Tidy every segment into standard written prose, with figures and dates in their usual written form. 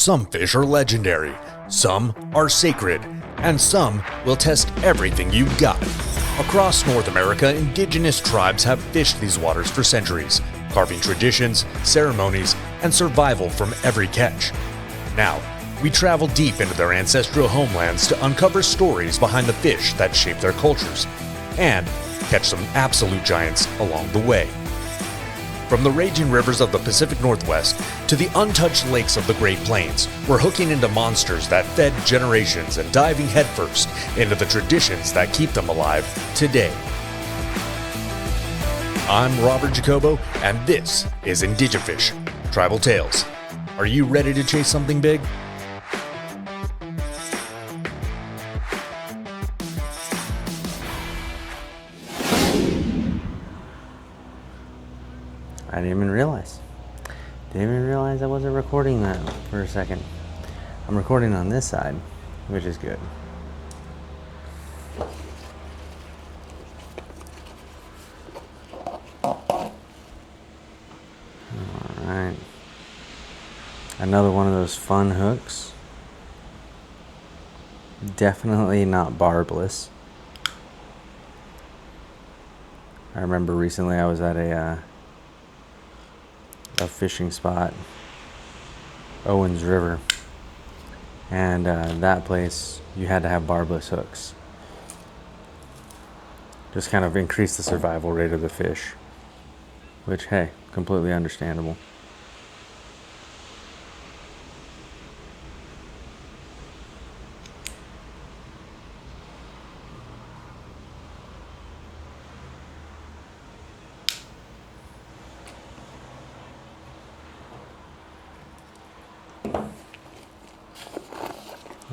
Some fish are legendary, some are sacred, and some will test everything you've got. Across North America, indigenous tribes have fished these waters for centuries, carving traditions, ceremonies, and survival from every catch. Now, we travel deep into their ancestral homelands to uncover stories behind the fish that shape their cultures, and catch some absolute giants along the way. From the raging rivers of the Pacific Northwest to the untouched lakes of the Great Plains, we're hooking into monsters that fed generations and diving headfirst into the traditions that keep them alive today. I'm Robert Jacobo, and this is Indigifish, Tribal Tales. Are you ready to chase something big? I didn't even realize. I wasn't recording that for a second. I'm recording on this side, which is good. Alright. Another one of those fun hooks. Definitely not barbless. I remember recently I was at a fishing spot, Owens River, and that place you had to have barbless hooks. Just kind of increase the survival rate of the fish, which, hey, completely understandable.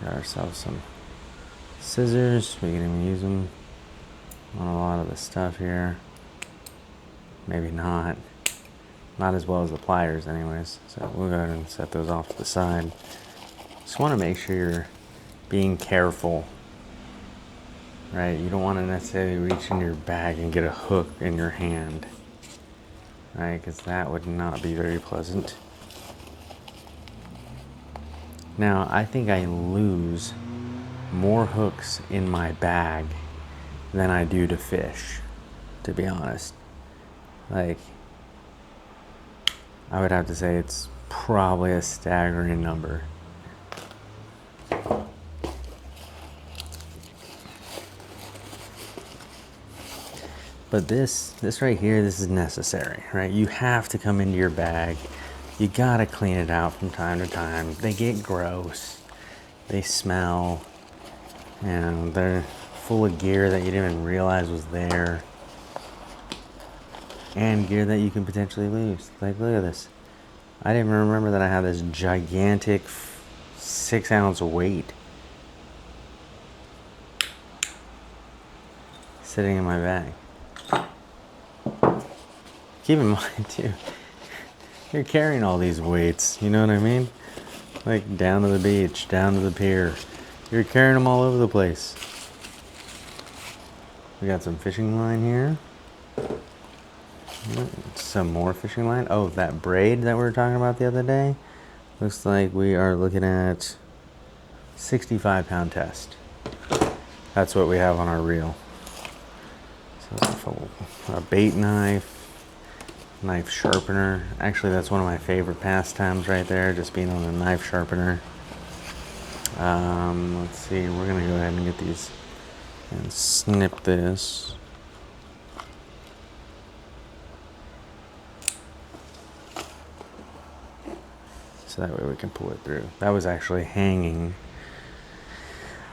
Got ourselves some scissors. We can even use them on a lot of the stuff here. Maybe not. Not as well as the pliers anyways. So we'll go ahead and set those off to the side. Just want to make sure you're being careful. Right? You don't want to necessarily reach in your bag and get a hook in your hand. Right? Because that would not be very pleasant. Now, I think I lose more hooks in my bag than I do to fish, to be honest. Like, I would have to say it's probably a staggering number. But this right here, this is necessary, right? You have to come into your bag. You gotta clean it out from time to time. They get gross. They smell. And they're full of gear that you didn't even realize was there. And gear that you can potentially lose. Like, look at this. I didn't even remember that I had this gigantic 6-ounce weight sitting in my bag. Keep in mind, too, you're carrying all these weights, you know what I mean? Like down to the beach, down to the pier. You're carrying them all over the place. We got some fishing line here. Some more fishing line. Oh, that braid that we were talking about the other day. Looks like we are looking at 65-pound test. That's what we have on our reel. So a bait knife. Knife sharpener. Actually, that's one of my favorite pastimes right there, just being on a knife sharpener. Let's see, we're gonna go ahead and get these and snip this. So that way we can pull it through. That was actually hanging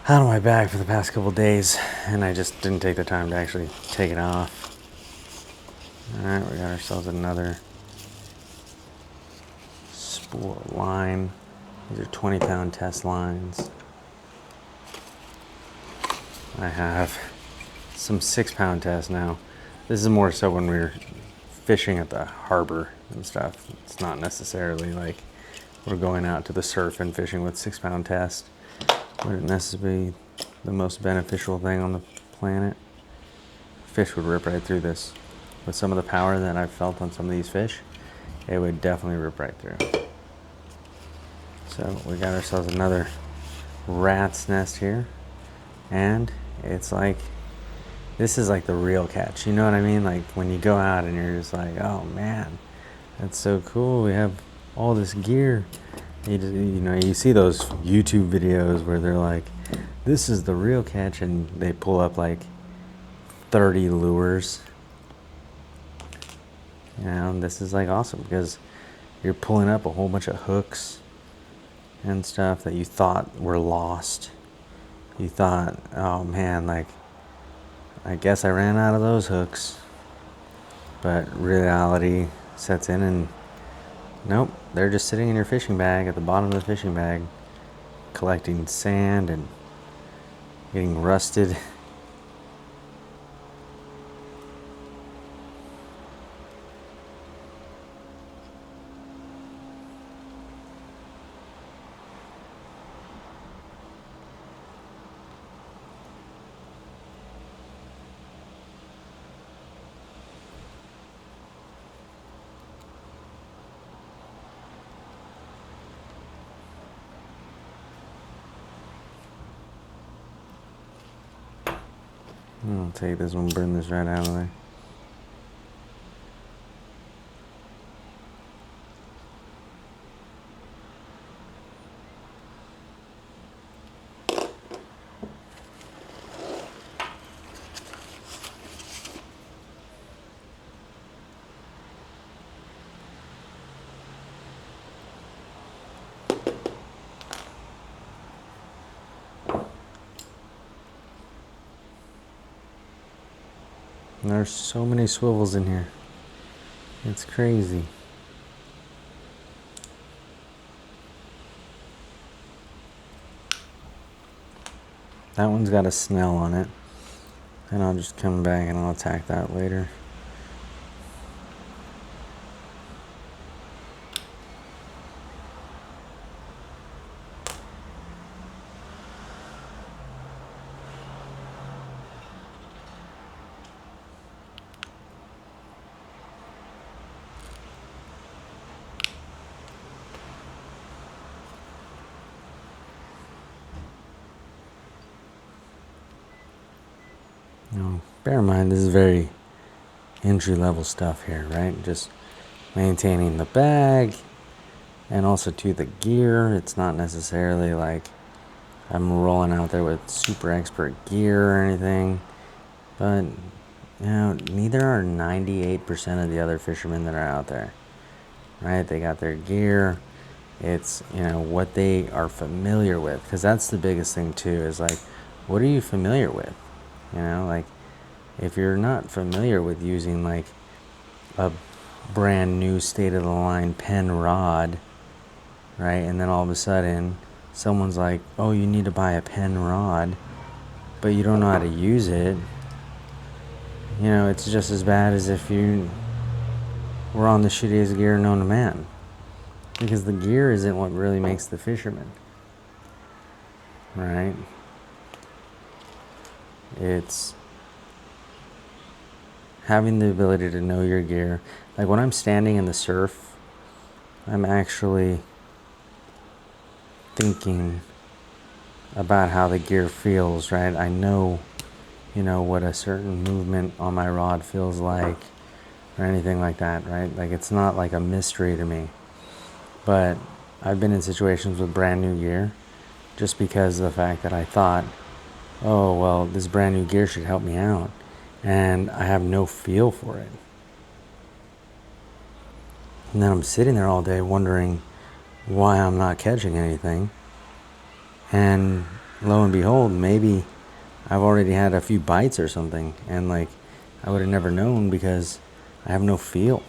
out of my bag for the past couple days, and I just didn't take the time to actually take it off. Alright, we got ourselves another spool of line. These are 20-pound test lines. I have some 6-pound tests now. This is more so when we're fishing at the harbor and stuff. It's not necessarily like we're going out to the surf and fishing with 6-pound tests. Wouldn't necessarily be the most beneficial thing on the planet. Fish would rip right through this. With some of the power that I've felt on some of these fish, it would definitely rip right through. So we got ourselves another rat's nest here, and it's like, this is like the real catch, you know what I mean? Like when you go out and you're just like, oh man, that's so cool, we have all this gear. You know, you see those YouTube videos where they're like, this is the real catch, and they pull up like 30 lures. You know, this is like awesome because you're pulling up a whole bunch of hooks and stuff that you thought were lost. You thought, oh man, like, I guess I ran out of those hooks. But reality sets in and nope, they're just sitting in your fishing bag at the bottom of the fishing bag, collecting sand and getting rusted. I'll take this one, burn this right out of there. And there's so many swivels in here. It's crazy. That one's got a snell on it. And I'll just come back and I'll attack that later. Now, bear in mind, this is very entry-level stuff here, right? Just maintaining the bag and also to the gear. It's not necessarily like I'm rolling out there with super expert gear or anything, but you know, neither are 98% of the other fishermen that are out there, right? They got their gear. It's, you know, what they are familiar with, because that's the biggest thing too, is like, what are you familiar with? You know, like, if you're not familiar with using like a brand new state-of-the-line Penn rod, right, and then all of a sudden someone's like, oh, you need to buy a Penn rod, but you don't know how to use it, you know, it's just as bad as if you were on the shittiest gear known to man, because the gear isn't what really makes the fisherman, right? It's having the ability to know your gear. Like when I'm standing in the surf, I'm actually thinking about how the gear feels, right? I know, you know, what a certain movement on my rod feels like or anything like that, right? Like it's not like a mystery to me. But I've been in situations with brand new gear just because of the fact that I thought, oh, well, this brand new gear should help me out. And I have no feel for it. And then I'm sitting there all day wondering why I'm not catching anything. And lo and behold, maybe I've already had a few bites or something. And like, I would have never known because I have no feel.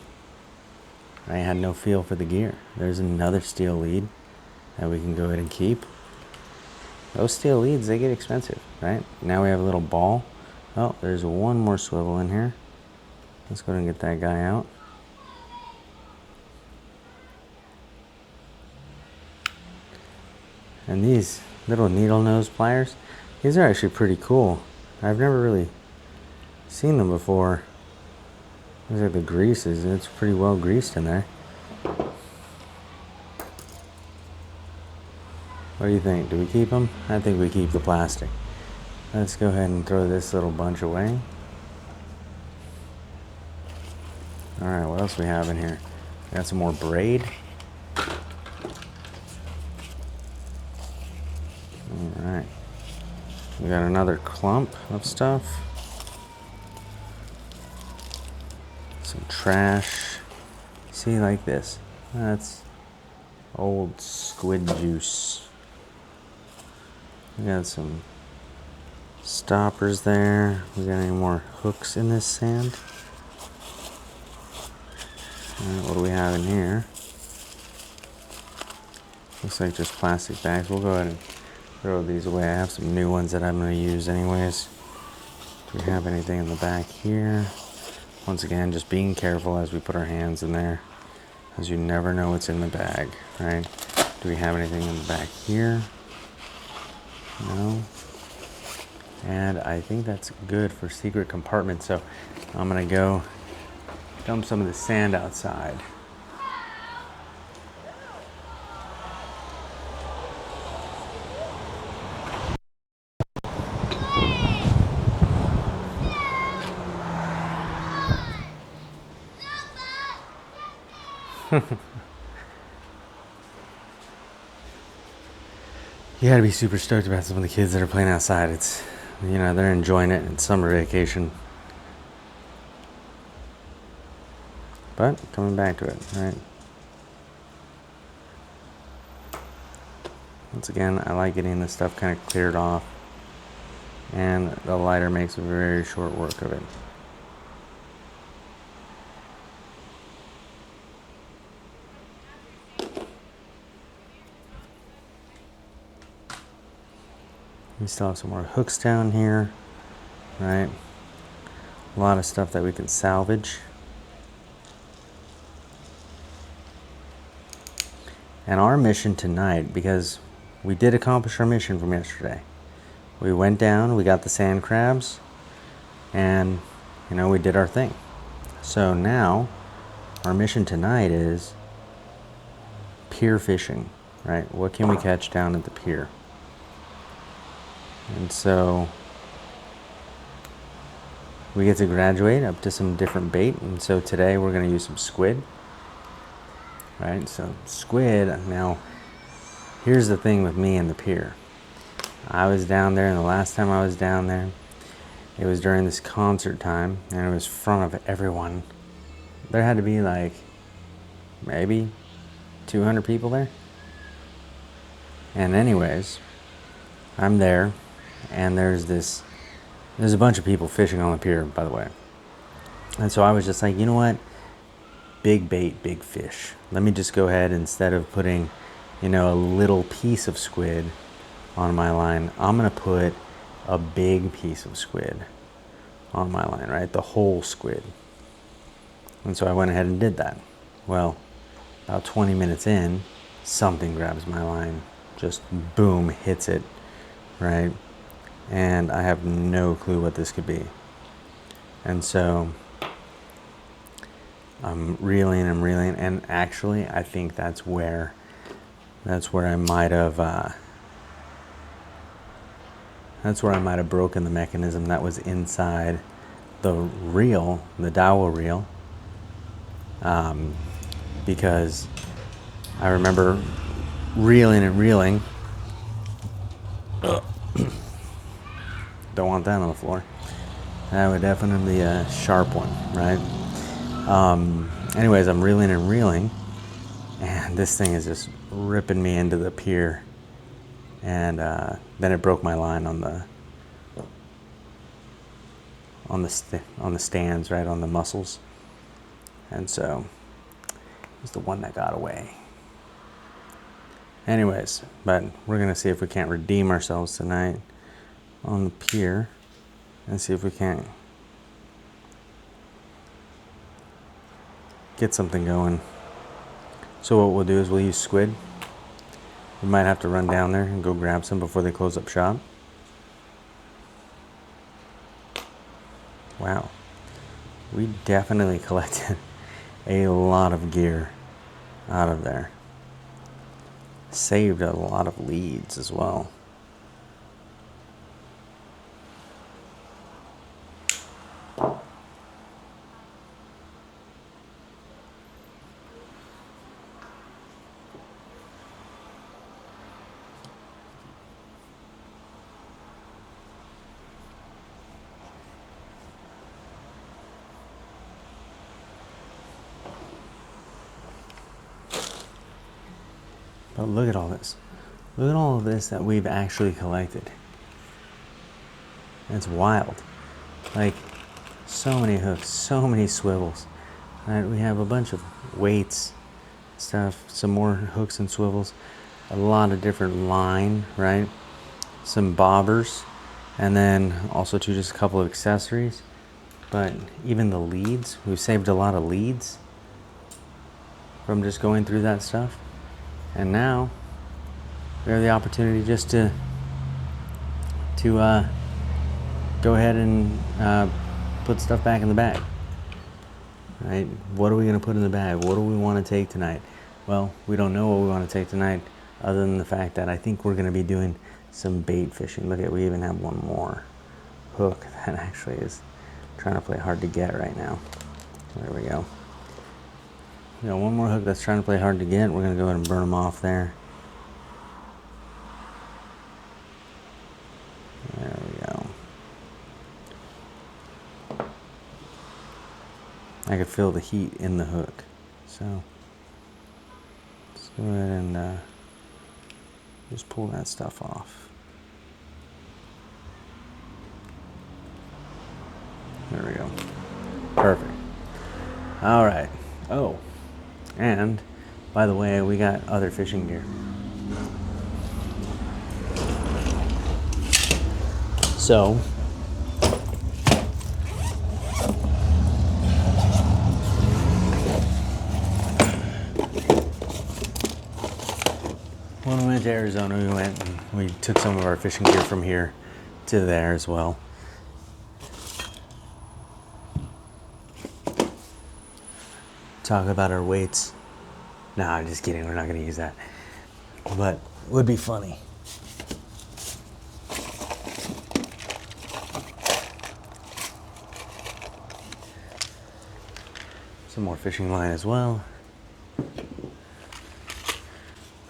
I had no feel for the gear. There's another steel lead that we can go ahead and keep. Those steel leads, they get expensive, right? Now we have a little ball. Oh, there's one more swivel in here. Let's go ahead and get that guy out. And these little needle nose pliers, these are actually pretty cool. I've never really seen them before. Looks like the grease it's pretty well greased in there. What do you think? Do we keep them? I think we keep the plastic. Let's go ahead and throw this little bunch away. All right, what else we have in here? We got some more braid. All right. We got another clump of stuff. Some trash. See, like this. That's old squid juice. We got some stoppers there. We got any more hooks in this sand? All right, what do we have in here? Looks like just plastic bags. We'll go ahead and throw these away. I have some new ones that I'm going to use anyways. Do we have anything in the back here? Once again, just being careful as we put our hands in there, as you never know what's in the bag, right? Do we have anything in the back here? No. And I think that's good for secret compartment. So I'm going to go dump some of the sand outside. You gotta be super stoked about some of the kids that are playing outside. It's, you know, they're enjoying it. It's summer vacation. But coming back to it, right? Once again, I like getting this stuff kind of cleared off. And the lighter makes a very short work of it. We still have some more hooks down here, right? A lot of stuff that we can salvage. And our mission tonight, because we did accomplish our mission from yesterday. We went down, we got the sand crabs, and, you know, we did our thing. So now, our mission tonight is pier fishing, right? What can we catch down at the pier? And so we get to graduate up to some different bait. And so today we're going to use some squid, right? So squid, now here's the thing with me and the pier. I was down there, and the last time I was down there, it was during this concert time, and it was in front of everyone. There had to be like maybe 200 people there. And anyways, I'm there. And there's a bunch of people fishing on the pier, by the way. And so I was just like, you know what? Big bait, big fish. Let me just go ahead, instead of putting, you know, a little piece of squid on my line, I'm going to put a big piece of squid on my line, right? The whole squid. And so I went ahead and did that. Well, about 20 minutes in, something grabs my line, just boom, hits it, right? And I have no clue what this could be. And so I'm reeling, and actually I think that's where I might have broken the mechanism that was inside the reel, the dowel reel, because I remember reeling. Don't want that on the floor. That would definitely be a sharp one, right? Anyways, I'm reeling, and this thing is just ripping me into the pier, and then it broke my line on the stands, right, on the mussels, and so it's the one that got away. Anyways, but we're gonna see if we can't redeem ourselves tonight on the pier and see if we can't get something going. So what we'll do is we'll use squid. We might have to run down there and go grab some before they close up shop. Wow, we definitely collected a lot of gear out of there. saved a lot of leads as well. But look at all this. Look at all of this that we've actually collected. It's wild. Like, so many hooks, so many swivels. Right? We have a bunch of weights, stuff, some more hooks and swivels, a lot of different line, right? Some bobbers, and then also too just a couple of accessories. But even the leads, we've saved a lot of leads from just going through that stuff. And now we have the opportunity just to go ahead and put stuff back in the bag. Right? What are we going to put in the bag? What do we want to take tonight? Well, we don't know what we want to take tonight, other than the fact that I think we're going to be doing some bait fishing. Look at, we even have one more hook that actually is trying to play hard to get right now. There we go. We got one more hook that's trying to play hard to get. We're going to go ahead and burn them off there. There we go. I could feel the heat in the hook. So let's go ahead and just pull that stuff off. There we go. Perfect. All right. Oh, and by the way, we got other fishing gear. So when we went to Arizona, we took some of our fishing gear from here to there as well. Talk about our weights. No, I'm just kidding. We're not going to use that. But it would be funny. Some more fishing line as well.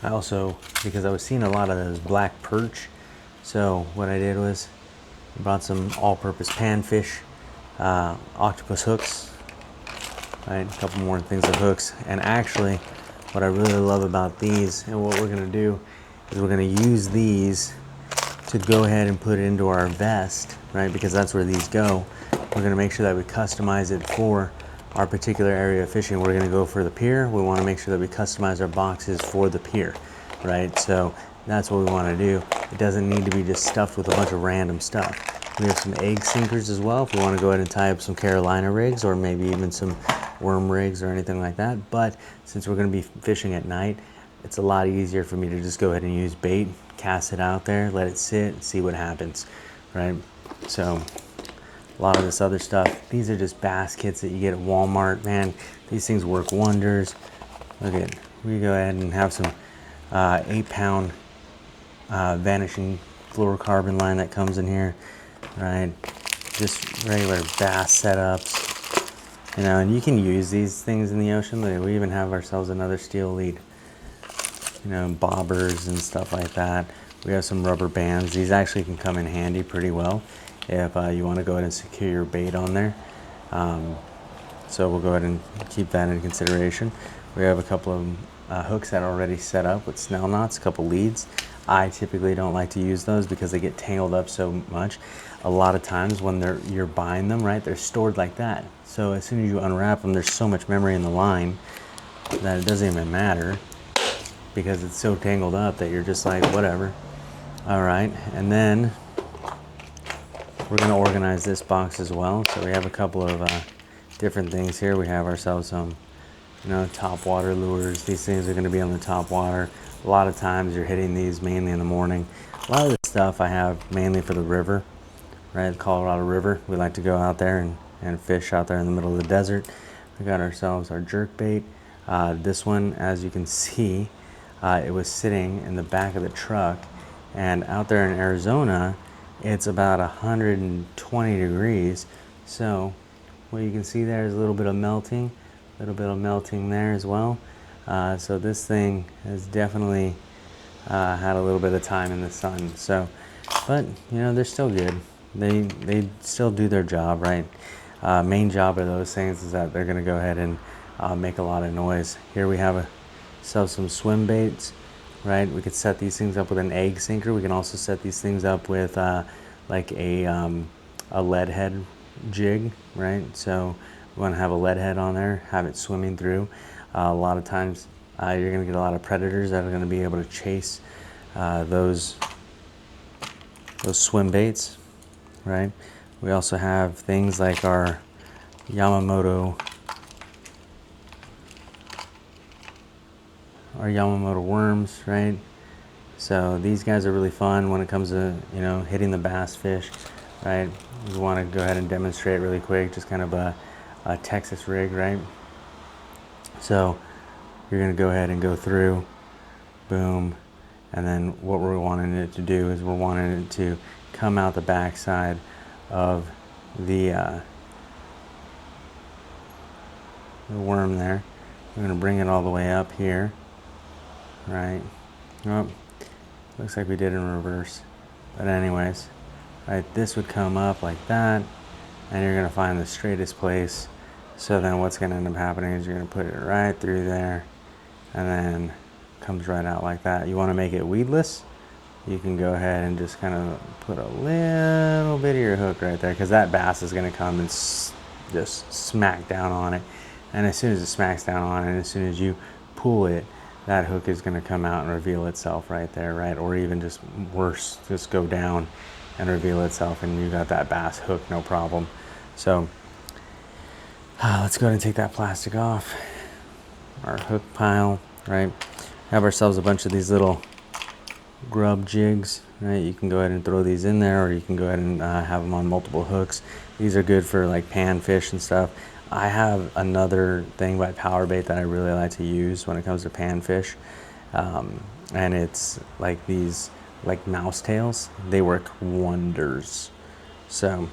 I also, because I was seeing a lot of those black perch, so what I did was I brought some all-purpose panfish, octopus hooks. Right, a couple more things of hooks. And actually, what I really love about these, and what we're going to do, is we're going to use these to go ahead and put it into our vest, right? Because that's where these go. We're going to make sure that we customize it for our particular area of fishing. We're going to go for the pier. We want to make sure that we customize our boxes for the pier, right? So that's what we want to do. It doesn't need to be just stuffed with a bunch of random stuff. We have some egg sinkers as well if we want to go ahead and tie up some Carolina rigs, or maybe even some worm rigs or anything like that. But since we're going to be fishing at night, it's a lot easier for me to just go ahead and use bait, cast it out there, let it sit, see what happens, right? So a lot of this other stuff, these are just baskets that you get at Walmart. Man, these things work wonders. Look at, we go ahead and have some 8-pound vanishing fluorocarbon line that comes in here, right? Just regular bass setups. You know, and you can use these things in the ocean. We even have ourselves another steel lead. You know, bobbers and stuff like that. We have some rubber bands. These actually can come in handy pretty well if you want to go ahead and secure your bait on there. So we'll go ahead and keep that in consideration. We have a couple of hooks that are already set up with snell knots, a couple leads. I typically don't like to use those because they get tangled up so much. A lot of times when you're buying them, right, they're stored like that. So as soon as you unwrap them, there's so much memory in the line that it doesn't even matter, because it's so tangled up that you're just like, whatever. All right, and then we're gonna organize this box as well. So we have a couple of different things here. We have ourselves some, you know, top water lures. These things are gonna be on the top water. A lot of times you're hitting these mainly in the morning. A lot of this stuff I have mainly for the river, right? The Colorado River. We like to go out there and fish out there in the middle of the desert. We got ourselves our jerk bait. This one, as you can see, it was sitting in the back of the truck, and out there in Arizona, it's about 120 degrees. So what you can see there is a little bit of melting there as well. So this thing has definitely had a little bit of time in the sun. So, but you know, they're still good. They still do their job, right? Main job of those things is that they're going to go ahead and make a lot of noise. Here we have some swim baits, right? We could set these things up with an egg sinker. We can also set these things up with like a lead head jig, right? So we want to have a lead head on there, have it swimming through. A lot of times you're going to get a lot of predators that are going to be able to chase those swim baits, right? We also have things like our Yamamoto worms, right? So these guys are really fun when it comes to, you know, hitting the bass fish, right? We want to go ahead and demonstrate really quick, just kind of a Texas rig, right? So you're going to go ahead and go through, boom, and then what we're wanting it to do is we're wanting it to come out the backside of the worm there. We're going to bring it all the way up here, right? Oh, looks like we did in reverse. But anyways, right, this would come up like that, and you're going to find the straightest place. So then what's going to end up happening is you're going to put it right through there, and then comes right out like that. You want to make it weedless, you can go ahead and just kind of put a little bit of your hook right there, because that bass is going to come and just smack down on it. And as soon as it smacks down on it, as soon as you pull it, that hook is going to come out and reveal itself right there, right? Or even just worse, just go down and reveal itself, and you got that bass hook, no problem. So let's go ahead and take that plastic off our hook pile, right? Have ourselves a bunch of these little grub jigs, right? You can go ahead and throw these in there, or you can go ahead and have them on multiple hooks. These are good for like panfish and stuff. I have another thing by Powerbait that I really like to use when it comes to panfish, and it's like these like mouse tails. They work wonders. So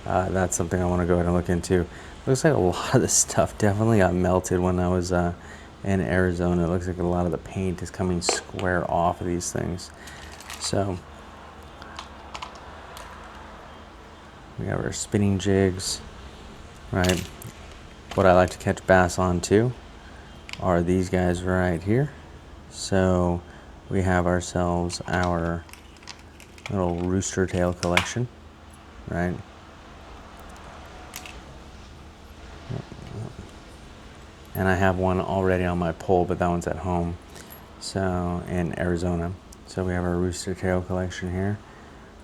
that's something I want to go ahead and look into. Looks like a lot of this stuff definitely got melted when I was in Arizona. It looks like a lot of the paint is coming square off of these things. So we have our spinning jigs, right? What I like to catch bass on too are these guys right here. So we have ourselves our little rooster tail collection, right? And I have one already on my pole, but that one's at home, so in Arizona. So we have our rooster tail collection here,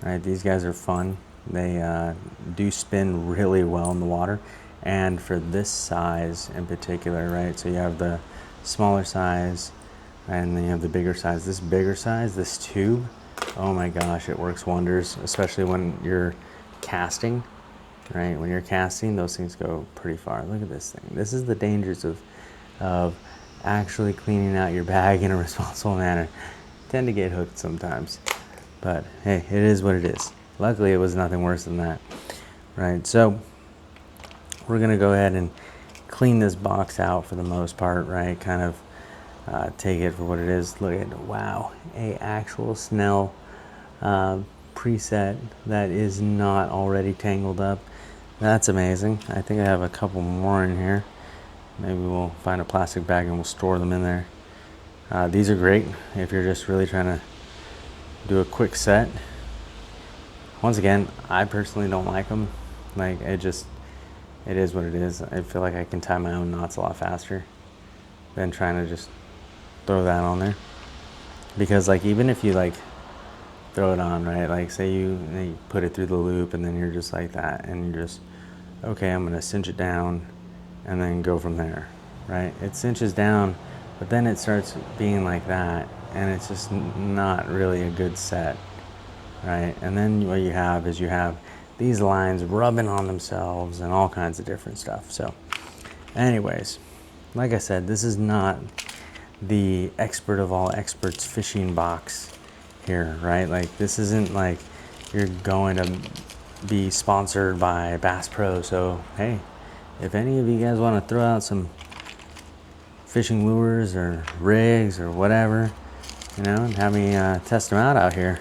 right? These guys are fun. They do spin really well in the water, and for this size in particular, right? So you have the smaller size, and then you have the bigger size. This bigger size, this tube, oh my gosh, it works wonders, especially when you're casting. Right, when you're casting, those things go pretty far. Look at this thing. This is the dangers of actually cleaning out your bag in a responsible manner. You tend to get hooked sometimes, but hey, it is what it is. Luckily, it was nothing worse than that. Right, so we're gonna go ahead and clean this box out for the most part. Right, kind of take it for what it is. Look at, wow, a actual Snell preset that is not already tangled up. That's amazing. I think I have a couple more in here. Maybe we'll find a plastic bag and we'll store them in there. These are great if you're just really trying to do a quick set. Once again, I personally don't like them. Like, it is what it is. I feel like I can tie my own knots a lot faster than trying to just throw that on there. Because like, even if you like throw it on, right? Like say you put it through the loop and then you're just like that, and you're just, okay, I'm gonna cinch it down and then go from there, right? It cinches down, but then it starts being like that, and it's just not really a good set, right? And then what you have is you have these lines rubbing on themselves and all kinds of different stuff. So anyways, like I said, this is not the expert of all experts fishing box here, right? Like this isn't like you're going to be sponsored by Bass Pro. So hey, if any of you guys want to throw out some fishing lures or rigs or whatever, you know, and have me test them out here,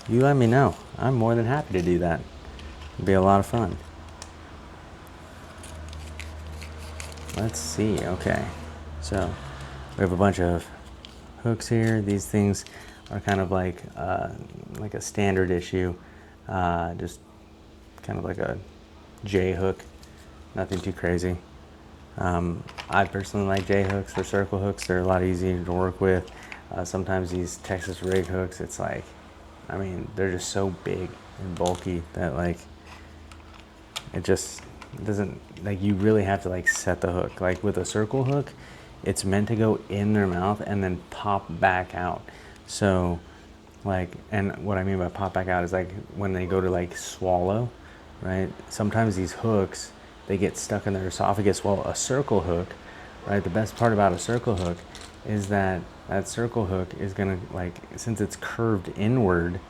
you let me know. I'm more than happy to do that. It'd be a lot of fun. Let's see. Okay, so we have a bunch of hooks here. These things are kind of like a standard issue, just kind of like a J hook, nothing too crazy. I personally like J hooks. They're circle hooks. They're a lot easier to work with. Sometimes these Texas rig hooks, it's like, I mean, they're just so big and bulky that like it just doesn't, like, you really have to like set the hook. Like with a circle hook, it's meant to go in their mouth and then pop back out. So like, and what I mean by pop back out is like when they go to like swallow, right? Sometimes these hooks, they get stuck in their esophagus. Well, a circle hook, right? The best part about a circle hook is that that circle hook is gonna, like, since it's curved inward,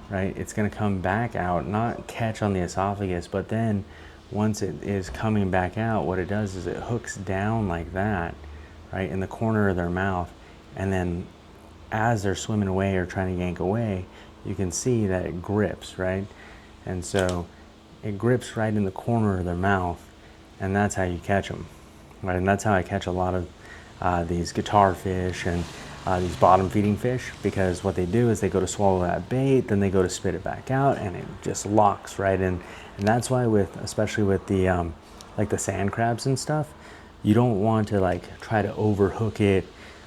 right? It's gonna come back out, not catch on the esophagus, but then once it is coming back out, what it does is it hooks down like that, right, in the corner of their mouth, and then as they're swimming away or trying to yank away, you can see that it grips, right? And so it grips right in the corner of their mouth, and that's how you catch them, right? And that's how I catch a lot of these guitar fish and these bottom feeding fish, because what they do is they go to swallow that bait, then they go to spit it back out, and it just locks right in. And that's why especially with the like the sand crabs and stuff, you don't want to like try to overhook it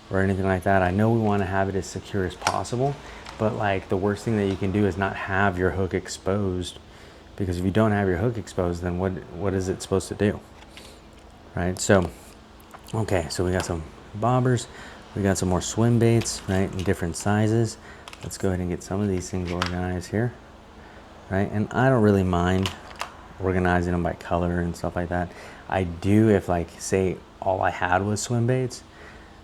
or anything like that. I know we want to have it as secure as possible, but like the worst thing that you can do is not have your hook exposed, because if you don't have your hook exposed, then what is it supposed to do, right? So okay, so we got some bobbers, we got some more swim baits, right, in different sizes. Let's go ahead and get some of these things organized here, right? And I don't really mind organizing them by color and stuff like that. I do if, like, say all I had was swim baits,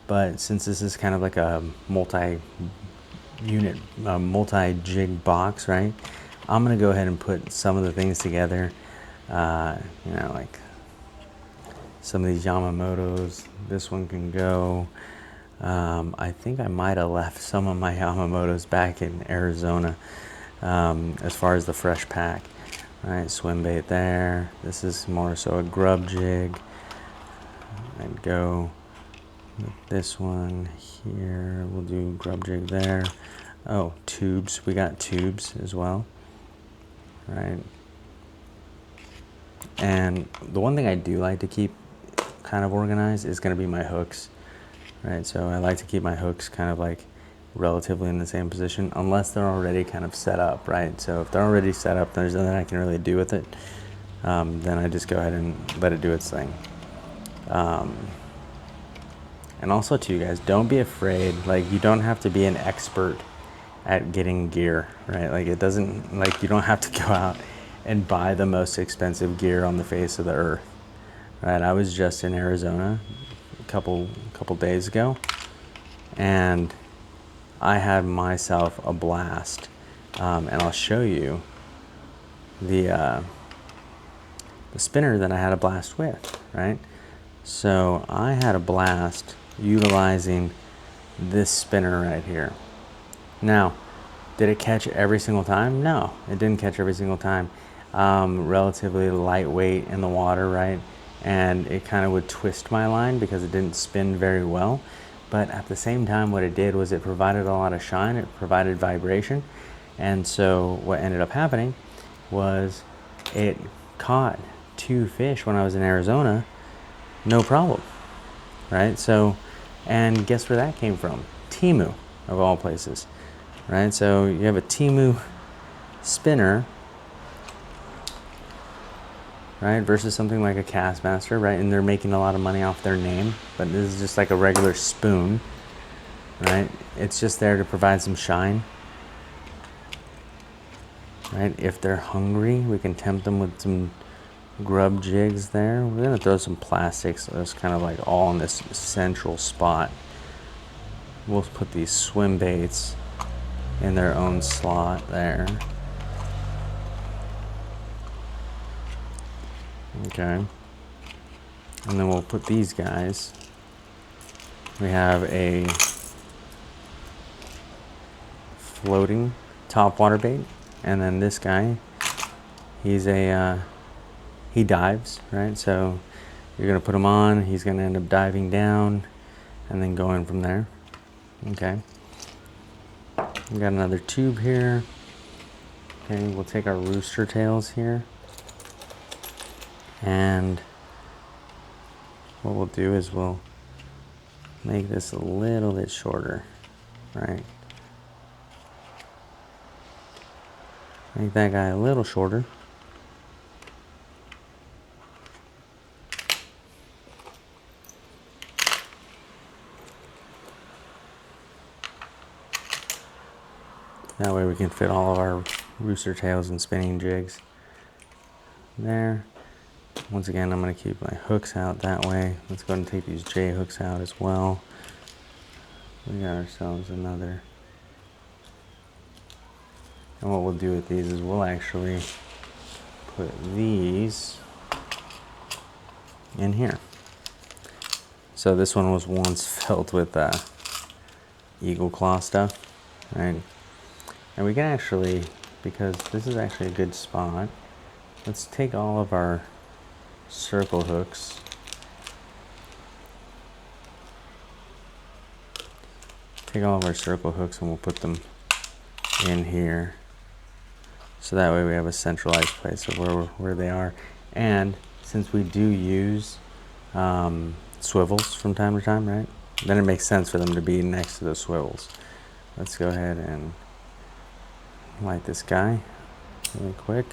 but since this is kind of like a multi-unit, multi-jig box, right, I'm gonna go ahead and put some of the things together, you know, like some of these Yamamotos. This one can go. I think I might have left some of my Yamamotos back in Arizona, as far as the fresh pack. All right, swim bait there. This is more so a grub jig. I'd go with this one here. We'll do grub jig there. Oh, tubes. We got tubes as well. Right. And the one thing I do like to keep kind of organized is going to be my hooks. Right, so I like to keep my hooks kind of like relatively in the same position, unless they're already kind of set up, right? So if they're already set up, there's nothing I can really do with it. Then I just go ahead and let it do its thing. And also too, guys, don't be afraid. Like, you don't have to be an expert at getting gear, right? Like, it doesn't, like, you don't have to go out and buy the most expensive gear on the face of the earth, right? I was just in Arizona a couple days ago, and I had myself a blast, and I'll show you the spinner that I had a blast with, right? So I had a blast utilizing this spinner right here. Now, did it catch every single time? No, it didn't catch every single time. Relatively lightweight in the water, right? And it kind of would twist my line because it didn't spin very well. But at the same time, what it did was it provided a lot of shine, it provided vibration. And so what ended up happening was it caught 2 fish when I was in Arizona, no problem, right? So, and guess where that came from? Temu, of all places, right? So you have a Temu spinner, right, versus something like a Castmaster, right? And they're making a lot of money off their name, but this is just like a regular spoon, right? It's just there to provide some shine, right? If they're hungry, we can tempt them with some grub jigs there. We're gonna throw some plastics, so it's kind of like all in this central spot, we'll put these swim baits in their own slot there. Okay. And then we'll put these guys. We have a floating top water bait, and then this guy, he's a he dives, right? So you're gonna put him on, he's gonna end up diving down and then going from there. Okay. We got another tube here. Okay, we'll take our rooster tails here, and what we'll do is we'll make this a little bit shorter, right? Make that guy a little shorter. That way we can fit all of our rooster tails and spinning jigs there. Once again, I'm going to keep my hooks out that way. Let's go ahead and take these J hooks out as well. We got ourselves another. And what we'll do with these is we'll actually put these in here. So this one was once filled with eagle claw stuff, right? And we can actually, because this is actually a good spot, let's take all of our circle hooks. Take all of our circle hooks and we'll put them in here. So that way we have a centralized place of where they are. And since we do use swivels from time to time, right? Then it makes sense for them to be next to the swivels. Let's go ahead and light this guy really quick.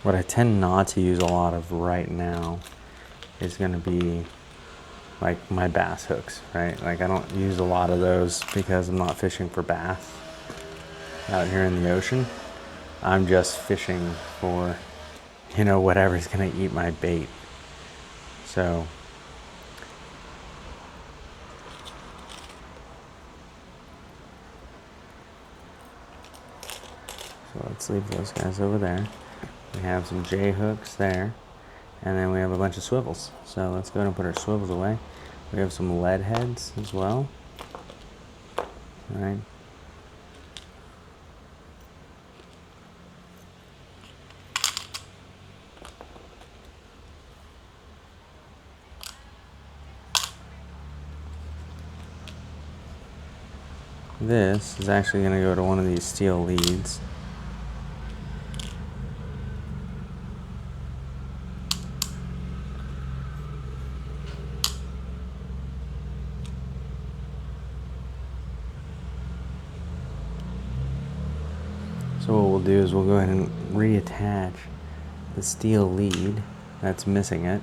What I tend not to use a lot of right now is going to be like my bass hooks, right? Like I don't use a lot of those because I'm not fishing for bass out here in the ocean. I'm just fishing for, you know, whatever's going to eat my bait. So let's leave those guys over there. We have some J hooks there, and then we have a bunch of swivels. So let's go ahead and put our swivels away. We have some lead heads as well. All right. This is actually going to go to one of these steel leads. So what we'll do is we'll go ahead and reattach the steel lead that's missing it.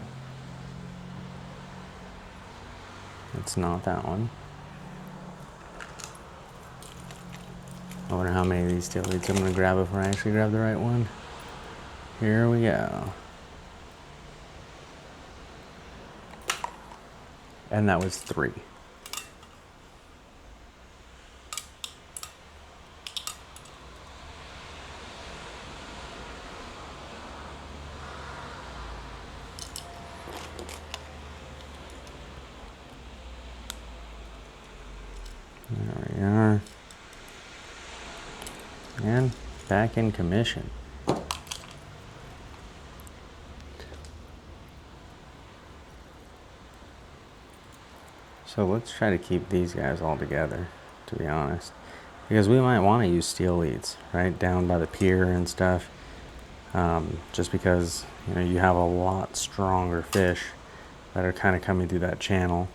It's not that one. I wonder how many of these steel leads I'm going to grab before I actually grab the right one. Here we go. And that was 3. There we are. And back in commission. So let's try to keep these guys all together, to be honest. Because we might want to use steel leads, right, down by the pier and stuff. Just because, you know, you have a lot stronger fish that are kind of coming through that channel,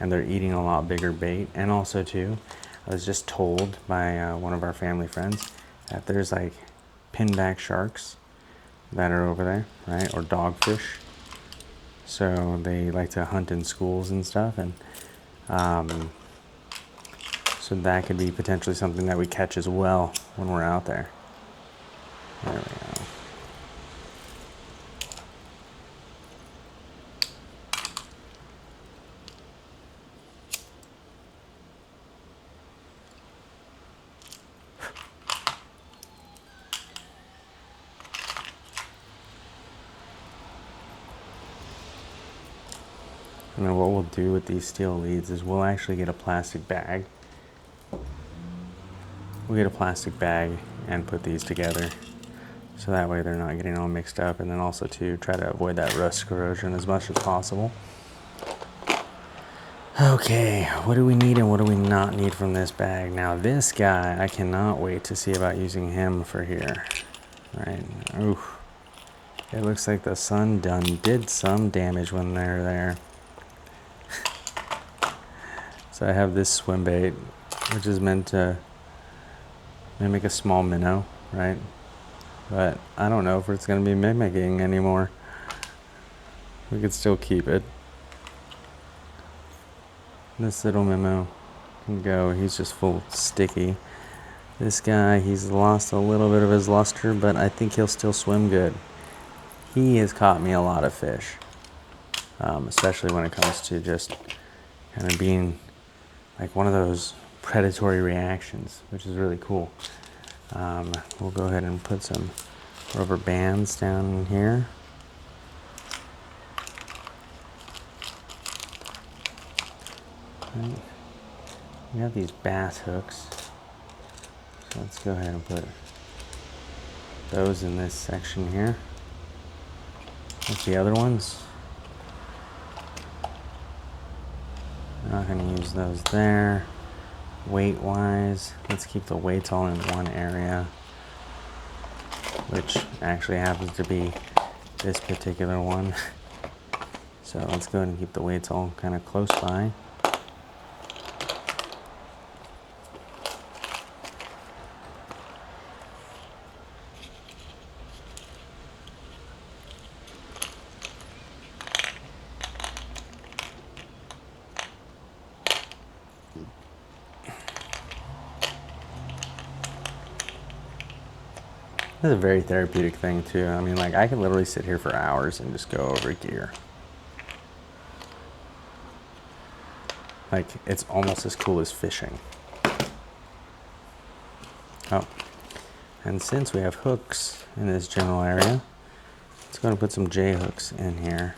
and they're eating a lot bigger bait. And also too, I was just told by one of our family friends that there's like pinback sharks that are over there, right? Or dogfish. So they like to hunt in schools and stuff, and so that could be potentially something that we catch as well when we're out there. There we go. And then what we'll do with these steel leads is we'll actually get a plastic bag. We'll get a plastic bag and put these together. So that way they're not getting all mixed up. And then also to try to avoid that rust corrosion as much as possible. Okay, what do we need and what do we not need from this bag? Now this guy, I cannot wait to see about using him for here. Right, oof. It looks like the sun did some damage when they're there. So I have this swim bait, which is meant to mimic a small minnow, right? But I don't know if it's going to be mimicking anymore. We could still keep it. This little minnow can go. He's just full sticky. This guy, he's lost a little bit of his luster, but I think he'll still swim good. He has caught me a lot of fish, especially when it comes to just kind of being like one of those predatory reactions, which is really cool. We'll go ahead and put some rubber bands down in here. Right. We have these bass hooks, so let's go ahead and put those in this section here. With the other ones, I'm not going to use those there. Weight wise, let's keep the weights all in one area, which actually happens to be this particular one. So let's go ahead and keep the weights all kind of close by. This is a very therapeutic thing too. I mean, like I could literally sit here for hours and just go over gear. Like it's almost as cool as fishing. Oh, and since we have hooks in this general area, let's go and put some J hooks in here.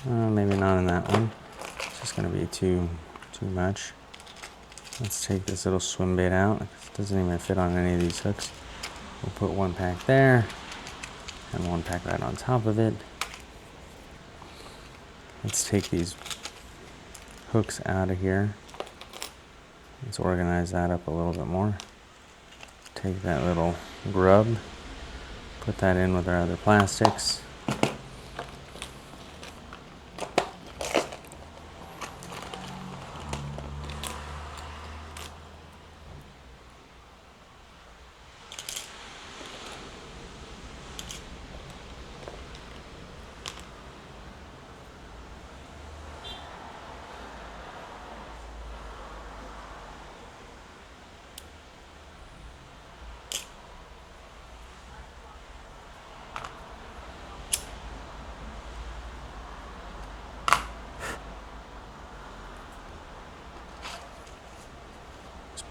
Maybe not in that one. It's just going to be too much. Let's take this little swim bait out. It doesn't even fit on any of these hooks. We'll put one pack there and one pack right on top of it. Let's take these hooks out of here. Let's organize that up a little bit more. Take that little grub, put that in with our other plastics.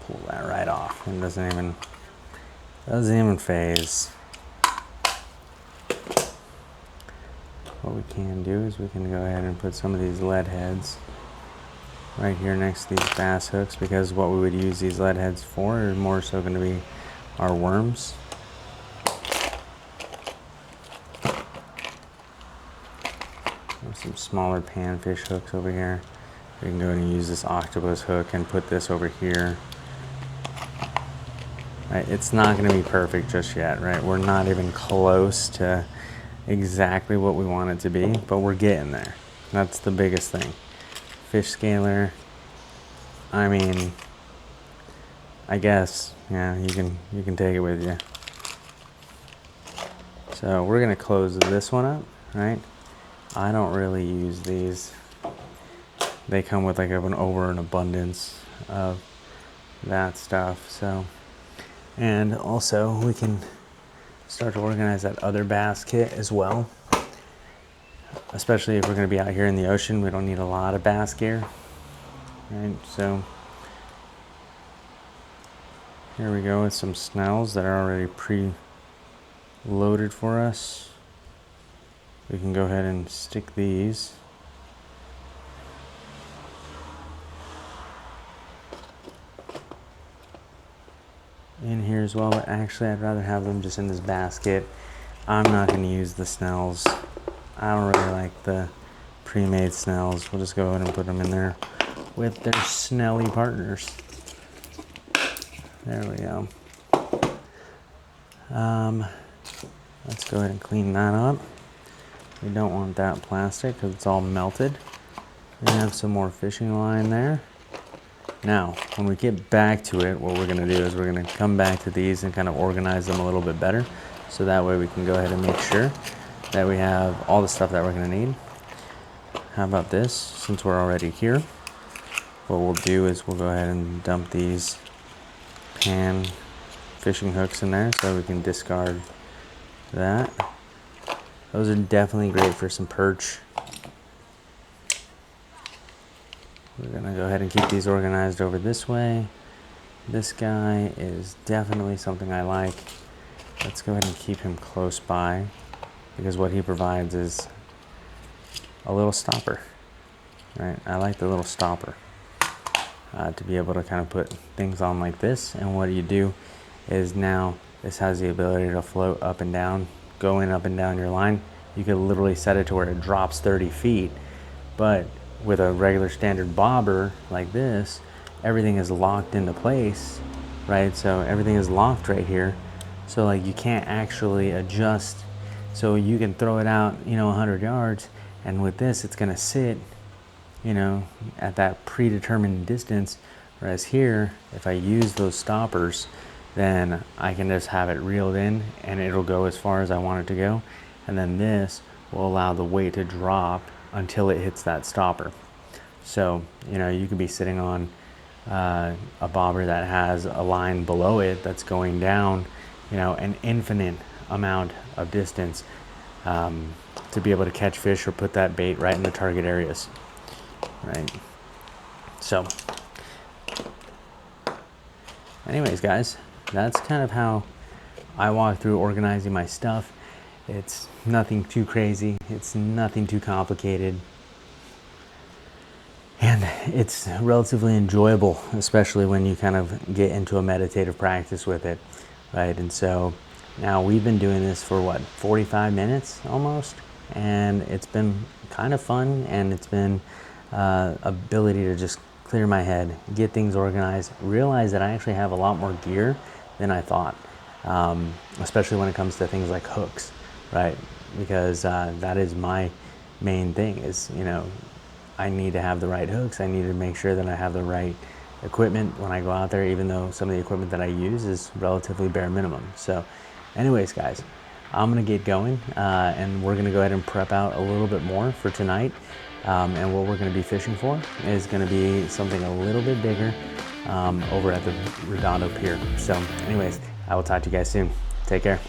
Pull that right off. It doesn't even phase. What we can do is we can go ahead and put some of these lead heads right here next to these bass hooks, because what we would use these lead heads for are more so going to be our worms. There's some smaller panfish hooks over here. We can go ahead and use this octopus hook and put this over here. Right, it's not going to be perfect just yet, right? We're not even close to exactly what we want it to be, but we're getting there. That's the biggest thing. Fish scaler, I mean, I guess, yeah, you can take it with you. So we're gonna close this one up, right? I don't really use these. They come with like an abundance of that stuff. So, and also we can start to organize that other basket as well. Especially if we're going to be out here in the ocean, we don't need a lot of bass gear, right? So here we go with some snells that are already pre-loaded for us. We can go ahead and stick these. In here as well, but actually I'd rather have them just in this basket. I'm not going to use the snells. I don't really like the pre-made snells. We'll just go ahead and put them in there with their snelly partners. There we go. Let's go ahead and clean that up. We don't want that plastic because it's all melted. We have some more fishing line there. Now, when we get back to it, what we're going to do is we're going to come back to these and kind of organize them a little bit better. So that way we can go ahead and make sure that we have all the stuff that we're going to need. How about this? Since we're already here, what we'll do is we'll go ahead and dump these pan fishing hooks in there so we can discard that. Those are definitely great for some perch. We're gonna go ahead and keep these organized over this way. This guy is definitely something I like. Let's go ahead and keep him close by because what he provides is a little stopper, right? I like the little stopper to be able to kind of put things on like this. And what you do is now this has the ability to float up and down, go in up and down your line. You could literally set it to where it drops 30 feet, but with a regular standard bobber like this, everything is locked into place, right? So everything is locked right here. So like you can't actually adjust. So you can throw it out, 100 yards, and with this, it's gonna sit, at that predetermined distance. Whereas here, if I use those stoppers, then I can just have it reeled in and it'll go as far as I want it to go. And then this will allow the weight to drop until it hits that stopper. So, you could be sitting on a bobber that has a line below it that's going down, an infinite amount of distance to be able to catch fish or put that bait right in the target areas, right? So, anyways, guys, that's kind of how I walk through organizing my stuff. It's nothing too crazy. It's nothing too complicated. And it's relatively enjoyable, especially when you kind of get into a meditative practice with it, right? And so now we've been doing this for 45 minutes almost, and it's been kind of fun, and it's been ability to just clear my head, get things organized, realize that I actually have a lot more gear than I thought, especially when it comes to things like hooks, right? Because that is my main thing is, I need to have the right hooks. I need to make sure that I have the right equipment when I go out there, even though some of the equipment that I use is relatively bare minimum. So anyways, guys, I'm gonna get going and we're gonna go ahead and prep out a little bit more for tonight. And what we're gonna be fishing for is gonna be something a little bit bigger over at the Redondo Pier. So anyways, I will talk to you guys soon. Take care.